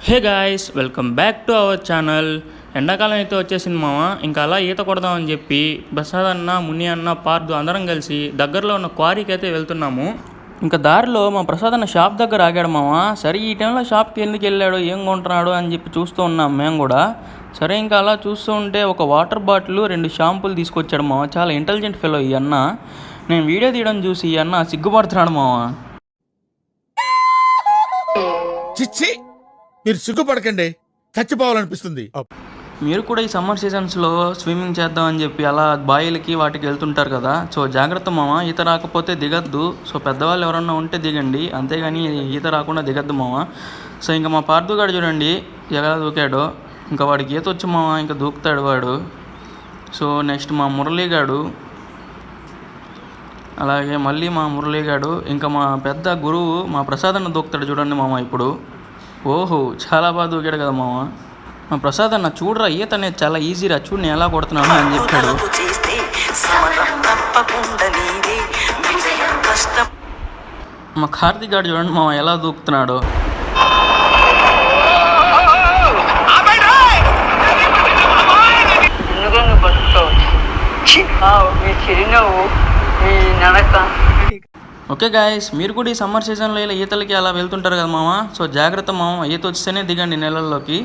Hey guys, welcome back to our channel. ఎండాకాలం అయితే వచ్చేసింది మామ. ఇంకా అలా ఈత కొడదామని చెప్పి ప్రసాద్ అన్న, ముని అన్న, పార్దు అందరం కలిసి దగ్గరలో ఉన్న క్వారీకి అయితే వెళ్తున్నాము. ఇంకా దారిలో మా ప్రసాద్ అన్న షాప్ దగ్గర ఆగాడు మామ. సరే ఈ టైంలో షాప్కి ఎందుకు వెళ్ళాడు, ఏం కొంటున్నాడు అని చెప్పి చూస్తూ ఉన్నాం మేము కూడా. సరే ఇంకా అలా చూస్తూ ఉంటే ఒక వాటర్ బాటిల్, 2 షాంపూలు తీసుకొచ్చాడు మామ. చాలా ఇంటెలిజెంట్ ఫెలో ఈ అన్న. నేను వీడియో తీయడం చూసి ఈ అన్న సిగ్గుపడుతున్నాడు మామ. చిచ్చి, మీరు సిగ్గుపడకండి, చచ్చిపోవాలనిపిస్తుంది. మీరు కూడా ఈ సమ్మర్ సీజన్స్లో స్విమ్మింగ్ చేద్దామని చెప్పి అలా బాయిలకి వాటికి వెళ్తుంటారు కదా. సో జాగ్రత్త మామ, ఈత రాకపోతే దిగద్దు. సో పెద్దవాళ్ళు ఎవరన్నా ఉంటే దిగండి, అంతేగాని ఈత రాకుండా దిగద్దు మామ. సో ఇంకా మా పార్థుగాడు చూడండి ఎలా దూకాడో. ఇంకా వాడికి ఈత వచ్చి మామ, ఇంకా దూకుతాడు వాడు. సో నెక్స్ట్ మా మురళీగాడు, అలాగే మళ్ళీ మా మురళీగాడు, ఇంకా మా పెద్ద గురువు మా ప్రసాద్ అన్న దూకుతాడు చూడండి మామ ఇప్పుడు. ఓహో, చాలా బాగా దూకాడు కదా మామ. మా ప్రసాద్ అన్న చూడరా, ఈత అనేది చాలా ఈజీరా, చూడు నేను ఎలా కొడుతున్నాను అని చెప్పాడు. మా కార్తీక్ గారు చూడండి మామ ఎలా దూకుతున్నాడు. ఓకే గాయస్, మీరు కూడా ఈ సమ్మర్ సీజన్లో ఇలా ఈతలకి అలా వెళ్తుంటారు కదా మామ. సో జాగ్రత్త మామ, ఈత వచ్చేనే దిగండి నెలల్లోకి.